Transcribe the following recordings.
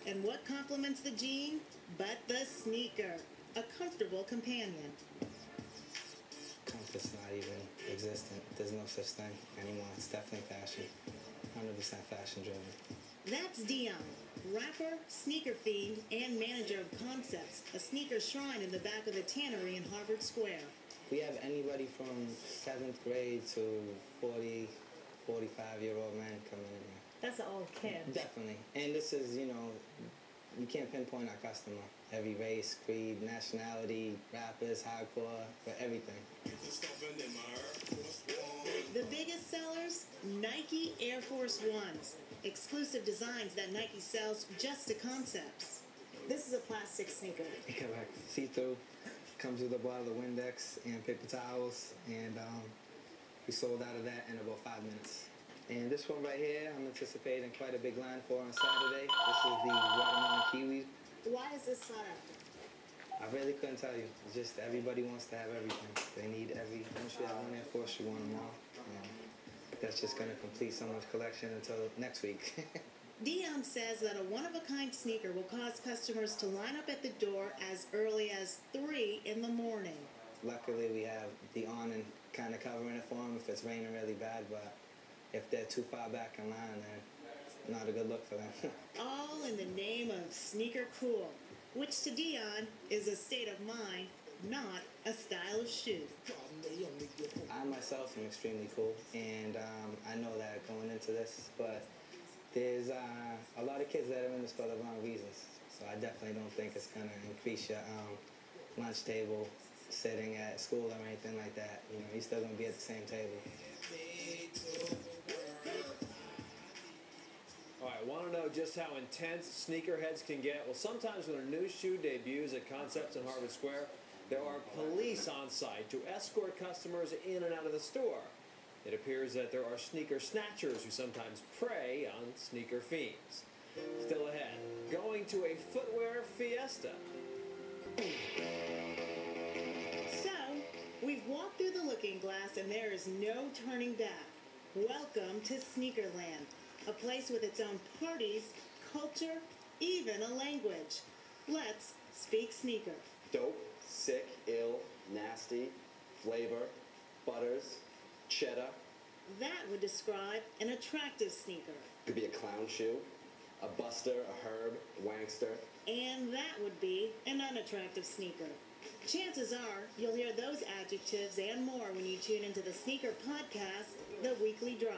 And what complements the jean but the sneaker? A comfortable companion. Comfort's not even existent. There's no such thing anymore. It's definitely fashion. 100% fashion driven. That's Dion, rapper, sneaker fiend, and manager of Concepts, a sneaker shrine in the back of the Tannery in Harvard Square. We have anybody from 7th grade to 40, 45-year-old men coming in here. That's an old kid. Definitely. And this is, you can't pinpoint our customer. Every race, creed, nationality, rappers, hardcore, for everything. The biggest sellers? Nike Air Force Ones. Exclusive designs that Nike sells just to Concepts. This is a plastic sneaker. Correct. See-through. Comes with a bottle of Windex and paper towels. And we sold out of that in about 5 minutes. And this one right here, I'm anticipating quite a big line for on Saturday. This is the watermelon kiwi. Why is this sought after? I really couldn't tell you. It's just everybody wants to have everything. They need once you have one Air Force, you want them all. That's just going to complete someone's collection until next week. Dion says that a one-of-a-kind sneaker will cause customers to line up at the door as early as 3 in the morning. Luckily, we have the awning kind of covering it for them if it's raining really bad, but if they're too far back in line, then not a good look for them. All in the name of sneaker cool, which to Dion is a state of mind, not a style of shoe. I myself am extremely cool, and I know that going into this, but there's a lot of kids that are in this for the wrong reasons. So I definitely don't think it's going to increase your lunch table sitting at school or anything like that. You're still going to be at the same table. All right, want to know just how intense sneakerheads can get? Well, sometimes when a new shoe debuts at Concepts in Harvard Square, there are police on site to escort customers in and out of the store. It appears that there are sneaker snatchers who sometimes prey on sneaker fiends. Still ahead, going to a footwear fiesta. So, we've walked through the looking glass and there is no turning back. Welcome to Sneakerland, a place with its own parties, culture, even a language. Let's speak sneaker. Dope, sick, ill, nasty, flavor, butters, cheddar. That would describe an attractive sneaker. Could be a clown shoe, a buster, a herb, a wankster. And that would be an unattractive sneaker. Chances are you'll hear those adjectives and more when you tune into the sneaker podcast, The Weekly Drop.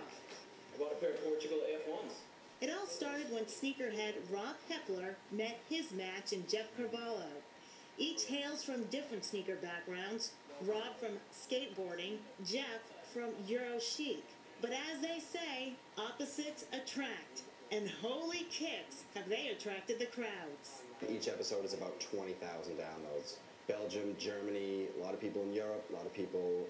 I bought a pair of Portugal F1s. It all started when sneakerhead Rob Hepler met his match in Jeff Carvalho. Each hails from different sneaker backgrounds. Rob from skateboarding, Jeff from Euro chic. But as they say, opposites attract. And holy kicks, have they attracted the crowds. Each episode is about 20,000 downloads. Belgium, Germany, a lot of people in Europe, a lot of people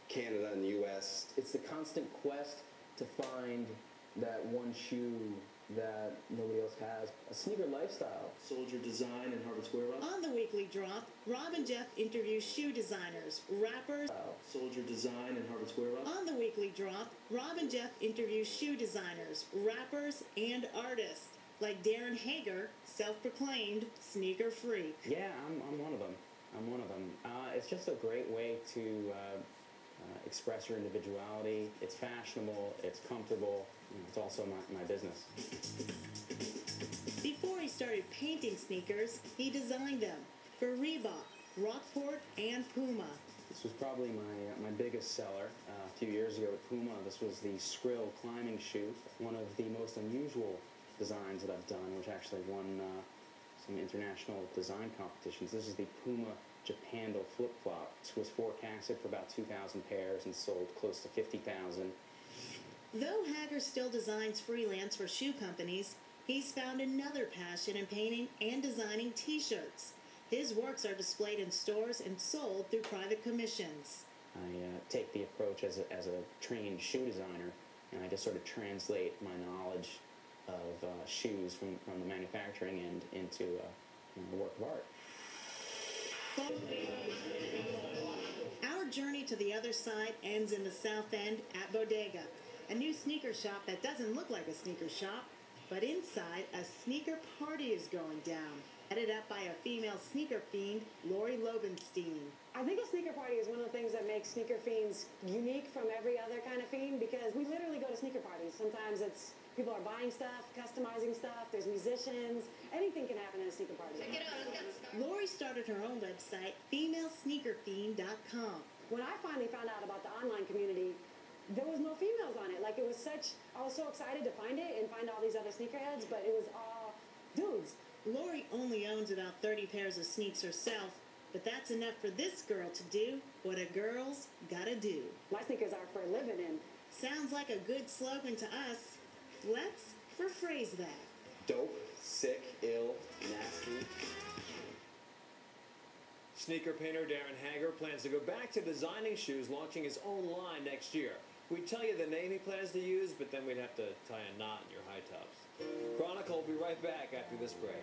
Canada and the U.S. It's the constant quest to find that one shoe that nobody else has. A sneaker lifestyle. Soldier Design in Harvard Square. On the Weekly Drop, Rob and Jeff interview shoe designers, rappers. Soldier Design in Harvard Square. On the Weekly Drop, Rob and Jeff interview shoe designers, rappers, and artists like Darin Hager, self-proclaimed sneaker freak. Yeah, I'm one of them. It's just a great way to express your individuality. It's fashionable, it's comfortable, it's also my business. Before he started painting sneakers, he designed them for Reebok, Rockport, and Puma. This was probably my biggest seller a few years ago at Puma. This was the Skrill climbing shoe, one of the most unusual designs that I've done, which actually won some international design competitions. This is the Puma Japandal flip-flop. This was forecasted for about 2,000 pairs and sold close to 50,000. Though Hager still designs freelance for shoe companies, he's found another passion in painting and designing T-shirts. His works are displayed in stores and sold through private commissions. I take the approach as a trained shoe designer, and I just sort of translate my knowledge of shoes from the manufacturing end into a work of art. Our journey to the other side ends in the South End at Bodega, a new sneaker shop that doesn't look like a sneaker shop. But inside, a sneaker party is going down, headed up by a female sneaker fiend, Lori Lobenstein. I think a sneaker party is one of the things that makes sneaker fiends unique from every other kind of fiend, because we literally go to sneaker parties. Sometimes it's people are buying stuff, customizing stuff, there's musicians, anything can happen at a sneaker party. Lori started her own website, femalesneakerfiend.com. When I finally found out about the online community, there was no females on it. Like, it was such, I was so excited to find it and find all these other sneakerheads, but it was all dudes. Lori only owns about 30 pairs of sneaks herself, but that's enough for this girl to do what a girl's gotta do. My sneakers are for living in. Sounds like a good slogan to us. Let's rephrase that. Dope, sick, ill, nasty. Sneaker painter Darin Hager plans to go back to designing shoes, launching his own line next year. We'd tell you the name he plans to use, but then we'd have to tie a knot in your high tops. Chronicle will be right back after this break.